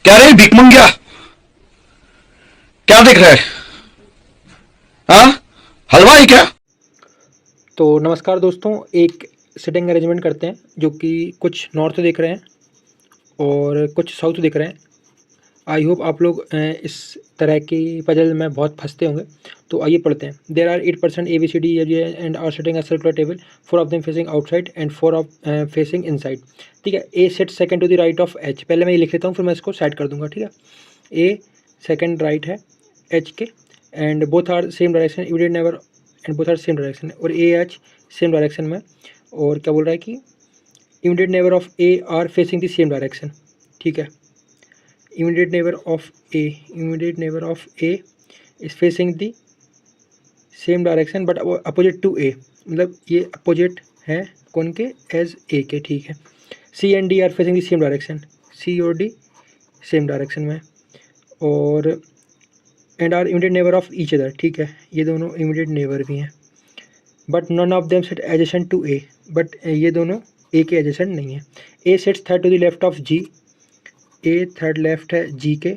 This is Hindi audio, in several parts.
क्या रे भिक मंगिया, क्या देख रहा है? हाँ, हलवाई क्या? तो नमस्कार दोस्तों, एक सिटिंग अरेंजमेंट करते हैं जो कि कुछ नॉर्थ दिख रहे हैं और कुछ साउथ दिख रहे हैं। आई होप आप लोग इस तरह की पजल में बहुत फंसते होंगे। तो आइए पढ़ते हैं। There are 8% A B C D and are sitting a circular table, 4 of them facing outside and 4 of facing inside. ठीक है, A sat second to the right of H. पहले मैं ये लिख लेता हूँ, फिर मैं इसको सेट कर दूंगा। ठीक है, ए सेकंड राइट है H K, and both are same direction, immediate neighbour, and both are same direction. और ए एच सेम डायरेक्शन में। और क्या बोल रहा है कि immediate neighbour of A R facing the same direction. ठीक है, immediate neighbor of A is facing the same direction but opposite to A, मतलब ये अपोजिट है कौन के? एज ए के। ठीक है, C and D are facing the same direction, C और D सेम डायरेक्शन में। और and are immediate neighbour of each other. ठीक है, ये दोनों इमीडिएट नेबर भी हैं, but none of them sat adjacent to A, but ये दोनों ए के एडजेसेंट नहीं है। A sits third to the left of G, A third left है जी के,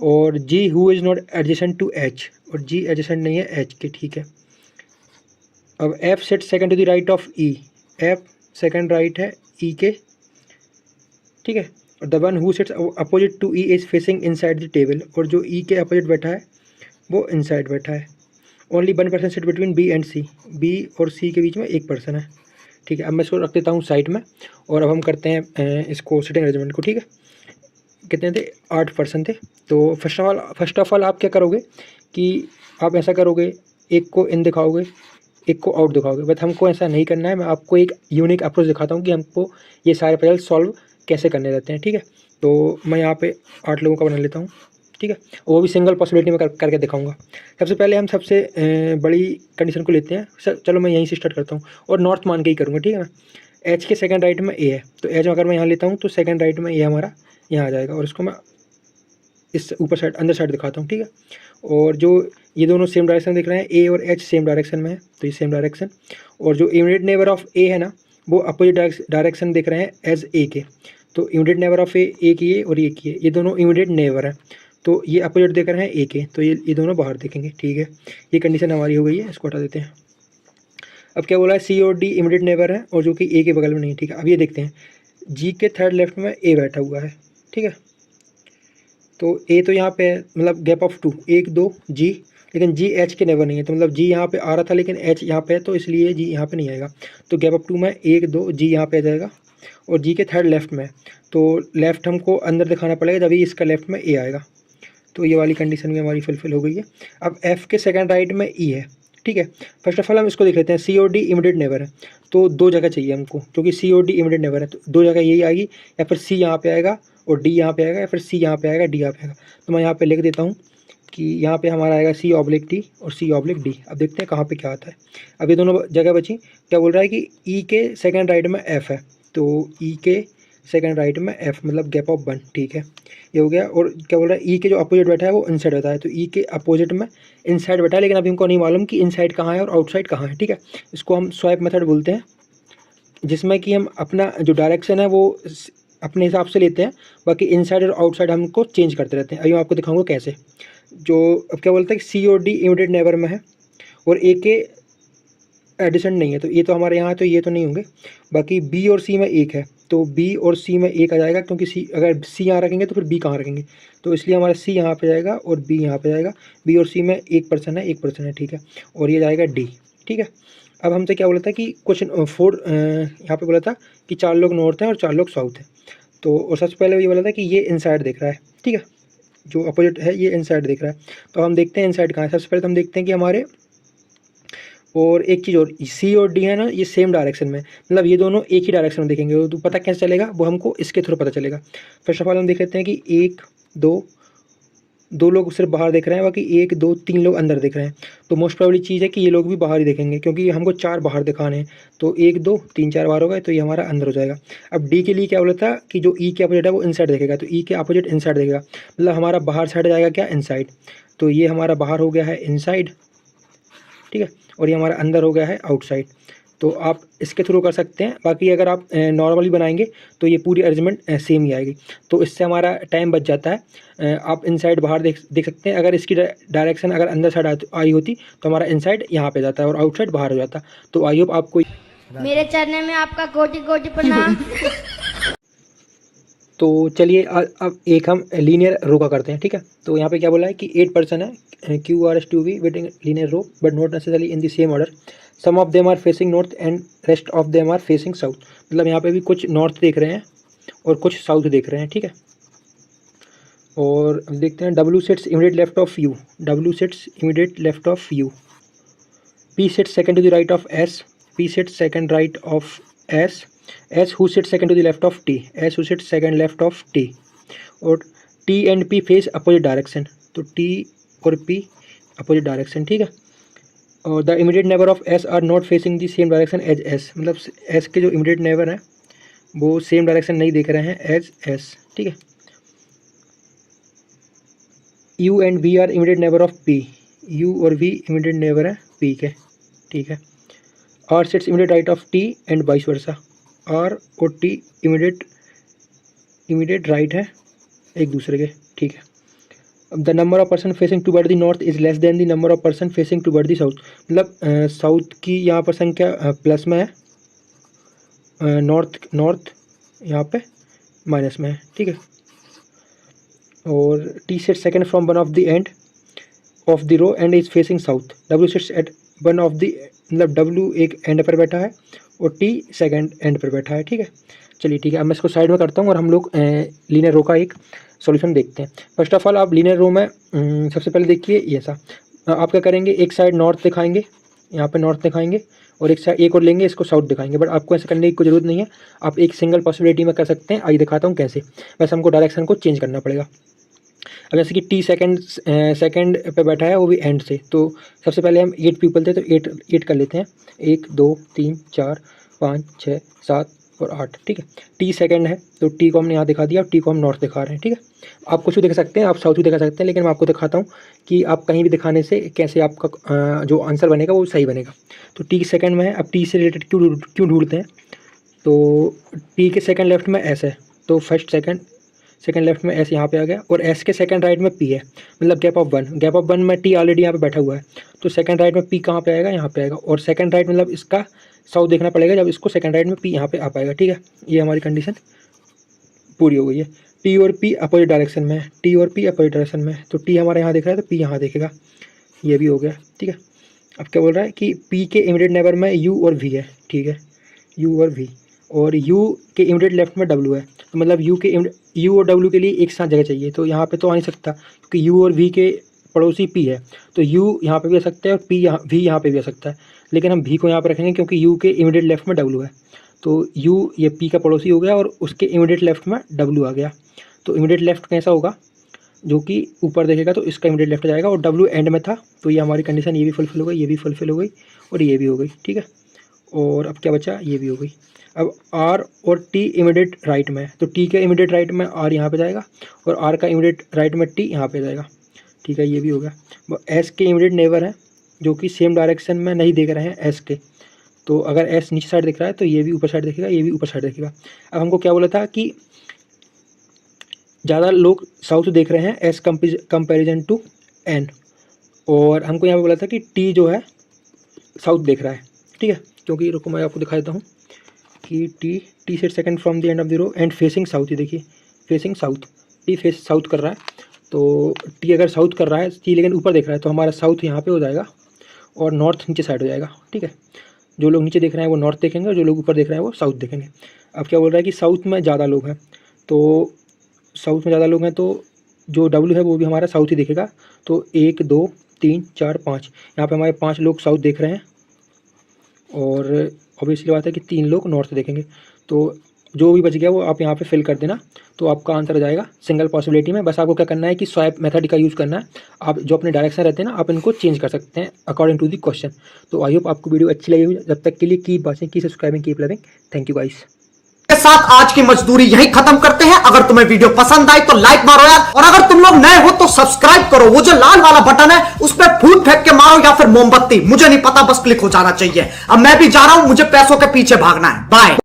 और G who is not adjacent to H, और जी एडजेसेंट नहीं है एच के। ठीक है, अब F sits second to the right of E, F second right है ई के। ठीक है, और the one who sits opposite to E is facing inside the table, और जो ई के अपोजिट बैठा है वो इनसाइड बैठा है। Only 1% sits between B and C, B और सी के बीच में एक पर्सन है। ठीक है, अब मैं इसको रख देता हूँ साइड में, और अब हम करते हैं इसको सिटिंग अरेंजमेंट को। ठीक है, कितने थे? 8% थे। तो फर्स्ट ऑफ ऑल आप क्या करोगे कि आप ऐसा करोगे, एक को इन दिखाओगे, एक को आउट दिखाओगे, बट हमको ऐसा नहीं करना है। मैं आपको एक यूनिक अप्रोच दिखाता हूँ कि हमको ये सारे पजल सॉल्व कैसे करने रहते हैं। ठीक है, तो मैं यहाँ पे 8 लोगों का बना लेता हूँ। ठीक है, वो भी सिंगल पॉसिबिलिटी में करके दिखाऊंगा। सबसे पहले हम सबसे बड़ी कंडीशन को लेते हैं। चलो मैं यहीं से स्टार्ट करता हूँ, और नॉर्थ मान के ही करूँगा। ठीक है, एच के सेकंड राइट में ए है, तो एच अगर मैं यहाँ लेता हूँ तो सेकंड राइट में ए हमारा यहाँ आ जाएगा, और इसको मैं इस ऊपर साइड अंदर साइड दिखाता हूँ। ठीक है, और जो ये दोनों सेम डायरेक्शन दिख रहे हैं, ए और एच सेम डायरेक्शन में है, तो ये सेम डायरेक्शन। और जो इमीडिएट नेबर ऑफ ए है ना, वो अपोजिट डायरेक्शन दिख रहे हैं एज ए के। तो इमीडिएट नेबर ऑफ ए की है और ए की है, ये दोनों इमीडिएट नेबर हैं, तो ये अपोजिट देख रहे हैं ए के, तो ये दोनों बाहर देखेंगे। ठीक है, ये कंडीशन हमारी हो गई है, इसको हटा देते हैं। अब क्या बोला है? सी और डी इमीडिएट नेबर है, और जो कि ए के बगल में नहीं। ठीक है, अब ये देखते हैं, जी के थर्ड लेफ्ट में ए बैठा हुआ है। ठीक है, तो ए तो यहाँ पे है, मतलब गैप ऑफ 2, 1 2 जी, लेकिन जी एच के नेबर नहीं है, तो मतलब जी यहाँ पे आ रहा था लेकिन एच यहाँ पे है, तो इसलिए जी यहाँ पे नहीं आएगा। तो गैप ऑफ 2 में 1 2 जी यहाँ पे आ जाएगा, और जी के थर्ड लेफ्ट में, तो लेफ्ट हमको अंदर दिखाना पड़ेगा, तभी इसका लेफ्ट में ए आएगा। तो ये वाली कंडीशन भी हमारी फुलफिल हो गई है। अब एफ के सेकंड राइट में ई है। ठीक है, फर्स्ट ऑफ ऑल हम इसको देख लेते हैं। सी और डी इमीडिएट नेबर है, तो 2 जगह चाहिए हमको, क्योंकि सी और डी इमीडिएट नेबर है, तो 2 जगह यही आएगी, या फिर सी यहाँ पे आएगा और डी यहाँ पे आएगा, या फिर सी यहाँ पे आएगा डी यहाँ पे आएगा। तो मैं यहाँ पे लिख देता हूँ कि यहाँ पे हमारा आएगा सी ऑब्लिक डी और सी ऑब्लिक डी। अब देखते हैं कहाँ पे क्या आता है। अब ये दोनों जगह बची। क्या बोल रहा है कि ई के सेकेंड राइट में एफ है, तो ई के सेकंड राइट में एफ, मतलब गैप ऑफ 1। ठीक है, ये हो गया। और क्या बोल रहा है? ई के जो अपोजिट बैठा है वो इनसाइड बैठा है, तो ई के अपोजिट में इनसाइड बैठा है, लेकिन अभी हमको नहीं मालूम कि इनसाइड कहाँ है और आउटसाइड कहाँ है। ठीक है, इसको हम स्वैप मेथड बोलते हैं, जिसमें कि हम अपना जो डायरेक्शन है वो अपने हिसाब से लेते हैं, बाकी इनसाइड और आउटसाइड हमको चेंज करते रहते हैं। अभी मैं आपको दिखाऊंगा कैसे। जो अब क्या बोलते हैं कि सी और डी इमीडिएट नेबर में है, और ए के एडिशन नहीं है, तो ये तो हमारे यहाँ है, तो ये तो नहीं होंगे। बाकी बी और सी में एक है, तो बी और सी में एक आ जाएगा, क्योंकि सी अगर सी यहाँ रखेंगे तो फिर बी कहाँ रखेंगे, तो इसलिए हमारा सी यहाँ पे जाएगा और बी यहाँ पे जाएगा। बी और सी में 1% है, 1% है। ठीक है, और ये जाएगा डी। ठीक है, अब हमसे क्या बोला था कि क्वेश्चन 4 यहाँ पे बोला था कि 4 लोग नॉर्थ हैं और 4 लोग साउथ हैं। तो और सबसे पहले ये बोला था कि ये इनसाइड दिख रहा है। ठीक है, जो अपोजिट है ये इनसाइड दिख रहा है, तो हम देखते हैं इनसाइड कहाँ है। सबसे पहले तो हम देखते हैं कि हमारे, और एक चीज़ और, सी और डी है ना, ये सेम डायरेक्शन में, मतलब ये दोनों एक ही डायरेक्शन में देखेंगे। तो पता कैसे चलेगा? वो हमको इसके थ्रू पता चलेगा। फर्स्ट ऑफ ऑल हम देख लेते हैं कि 1 2 लोग सिर्फ बाहर देख रहे हैं, बाकी 1 2 3 लोग अंदर देख रहे हैं। तो मोस्ट प्रोबेबली चीज़ है कि ये लोग भी बाहर ही देखेंगे, क्योंकि हमको 4 बाहर दिखाने हैं। तो 1 2 3 4 बाहर हो गए, तो ये हमारा अंदर हो जाएगा। अब डी के लिए क्या बोला था कि जो ई के अपोजिट है वो इनसाइड देखेगा, तो ई के अपोजिट इनसाइड देखेगा, मतलब हमारा बाहर साइड जाएगा क्या? इनसाइड। तो ये हमारा बाहर हो गया है इनसाइड। ठीक है, और ये हमारा अंदर हो गया है आउटसाइड। तो आप इसके थ्रू कर सकते हैं। बाकी अगर आप नॉर्मली बनाएंगे तो ये पूरी अरेंजमेंट सेम ही आएगी, तो इससे हमारा टाइम बच जाता है। आप इनसाइड बाहर देख सकते हैं। अगर इसकी डायरेक्शन अगर अंदर साइड आई होती तो हमारा इनसाइड यहाँ पे जाता है और आउटसाइड बाहर हो जाता। तो आई होप आपको मेरे चरणों में आपका कोटि कोटि प्रणाम। तो चलिए अब एक हम लीनियर रो का करते हैं, ठीक है। तो यहाँ पे क्या बोला है कि 8 पर्सन है, Q R S to be waiting linear row but not necessarily in the same order, some of them are facing north and rest of them are facing south. मतलब यहाँ पे भी कुछ नॉर्थ देख रहे हैं और कुछ साउथ देख रहे हैं, ठीक है। और अब देखते हैं, W sits immediate left of U, W sits immediate left of U, P sits second to the right of S, P sits second right of S, S who sits second to the left of T, S who sits second left of T, और T and P face opposite direction, तो T और P opposite direction, ठीक है। और the immediate neighbor of S are not facing the same direction as S, मतलब S के जो immediate neighbor हैं वो same direction नहीं देख रहे हैं as S, ठीक है। U and V are immediate neighbor of P, U और V immediate neighbor हैं P के, ठीक है। R sits immediate right of T and vice versa, R और T इमीडिएट राइट है एक दूसरे के, ठीक है। अब the number of person facing toward the north is less than the number of person facing toward the south, मतलब साउथ की यहाँ पर संख्या प्लस में है, नॉर्थ यहाँ पे माइनस में है, ठीक है। और T sits second from one of the end of the row and is facing south, W sits at one of the, मतलब W एक एंड पर बैठा है और T सेकंड एंड पर बैठा है, ठीक है। चलिए ठीक है, अब मैं इसको साइड में करता हूँ और हम लोग लीनियर रो का एक सॉल्यूशन देखते हैं। फर्स्ट ऑफ ऑल आप लीनियर रो में सबसे पहले देखिए ये ऐसा, आप क्या करेंगे, एक साइड नॉर्थ दिखाएंगे, यहाँ पे नॉर्थ दिखाएंगे और एक साइड एक और लेंगे, इसको साउथ दिखाएंगे। बट आपको ऐसे करने की कोई ज़रूरत नहीं है, आप एक सिंगल पॉसिबिलिटी में कर सकते हैं। आइए दिखाता हूँ कैसे। बस हमको डायरेक्शन को चेंज करना पड़ेगा। अब जैसे कि T सेकंड पे बैठा है वो भी एंड से, तो सबसे पहले हम 8 पीपल थे तो 8 कर लेते हैं, 1 2 3 4 5 6 7 और 8, ठीक है। T सेकंड है तो T को हमने यहाँ दिखा दिया, T को हम नॉर्थ दिखा रहे हैं, ठीक है। आप कुछ भी दिखा सकते हैं, आप साउथ भी दिखा सकते हैं, लेकिन मैं आपको दिखाता हूँ कि आप कहीं भी दिखाने से कैसे आपका जो आंसर बनेगा वो सही बनेगा। तो T सेकंड में है, अब T से रिलेटेड क्यों ढूंढते हैं, तो T के सेकंड लेफ्ट में S है, तो फर्स्ट सेकंड लेफ्ट में S यहाँ पे आ गया, और S के सेकंड राइट में P है, मतलब गैप ऑफ 1 में T ऑलरेडी यहाँ पे बैठा हुआ है, तो सेकंड राइट में P कहाँ पे आएगा, यहाँ पे आएगा। और सेकंड राइट मतलब इसका साउथ देखना पड़ेगा, जब इसको सेकंड राइट में P यहाँ पे आ पाएगा, ठीक है। ये हमारी कंडीशन पूरी हो गई है। T और P अपोजिट डायरेक्शन में है, T और P अपोजिट डायरेक्शन में है, तो T हमारे यहाँ देख रहा है तो P यहाँ देखेगा, ये भी हो गया, ठीक है। अब क्या बोल रहा है कि P के इमीडिएट नेबर में U और V है, ठीक है, U और V, और U के इमीडिएट लेफ्ट में W है, तो मतलब U और W के लिए एक साथ जगह चाहिए, तो यहाँ पे तो आ नहीं सकता क्योंकि U और V के पड़ोसी P है, तो U यहाँ पे भी आ सकता है और V यहाँ पे भी आ सकता है, लेकिन हम V को यहाँ पे रखेंगे क्योंकि U के इमीडिएट लेफ्ट में W है, तो U ये P का पड़ोसी हो गया और उसके इमीडिएट लेफ्ट में W आ गया। तो इमीडिएट लेफ्ट कैसा होगा, जो कि ऊपर देखेगा तो इसका इमीडिएट लेफ्ट जाएगा, और W एंड में था, तो ये हमारी कंडीशन ये भी फुलफिल हो गई, ये भी फुलफिल हो गई और ये भी हो गई, ठीक है। और अब क्या बचा, ये भी हो गई। अब R और T इमीडिएट राइट में है, तो T के इमीडिएट राइट में R यहाँ पे जाएगा और R का इमीडिएट राइट में T यहाँ पे जाएगा, ठीक है, ये भी हो गया। वो S के इमीडिएट नेबर हैं जो कि सेम डायरेक्शन में नहीं देख रहे हैं S के, तो अगर S नीचे साइड दिख रहा है तो ये भी ऊपर साइड देखेगा, ये भी ऊपर साइड देखेगा। अब हमको क्या बोला था कि ज़्यादा लोग साउथ देख रहे हैं एस कंपेरिजन टू N, और हमको यहाँ पे बोला था कि T जो है साउथ देख रहा है, ठीक है। क्योंकि रुको मैं आपको दिखा देता हूँ कि T sits second from the end of the row and facing south, ये देखिए facing south, T face south कर रहा है, तो T अगर साउथ कर रहा है, T लेकिन ऊपर देख रहा है, तो हमारा साउथ यहाँ पे हो जाएगा और नॉर्थ नीचे साइड हो जाएगा, ठीक है। जो लोग नीचे देख रहे हैं वो नॉर्थ देखेंगे और जो लोग ऊपर देख रहे हैं वो साउथ देखेंगे। अब क्या बोल रहा है कि साउथ में ज़्यादा लोग हैं, तो साउथ में ज़्यादा लोग हैं तो जो W है वो भी हमारा साउथ ही देखेगा, तो 1 2 3 4 5, यहाँ पे हमारे 5 लोग साउथ देख रहे हैं और ऑब्वियसली बात है कि 3 लोग नॉर्थ देखेंगे, तो जो भी बच गया वो आप यहाँ पे फिल कर देना, तो आपका आंसर आ जाएगा सिंगल पॉसिबिलिटी में। बस आपको क्या करना है कि स्वैप मेथड का यूज़ करना है, आप जो अपने डायरेक्शन रहते हैं ना आप इनको चेंज कर सकते हैं अकॉर्डिंग टू द क्वेश्चन। तो आई होप आपको वीडियो अच्छी लगी, जब तक के लिए keep watching, keep subscribing, keep loving, thank you guys. के साथ आज की मजदूरी यही खत्म करते हैं। अगर तुम्हें वीडियो पसंद आई तो लाइक मारो यार, और अगर तुम लोग नए हो तो सब्सक्राइब करो। वो जो लाल वाला बटन है उस पर फूल फेंक के मारो या फिर मोमबत्ती, मुझे नहीं पता, बस क्लिक हो जाना चाहिए। अब मैं भी जा रहा हूं, मुझे पैसों के पीछे भागना है। बाय।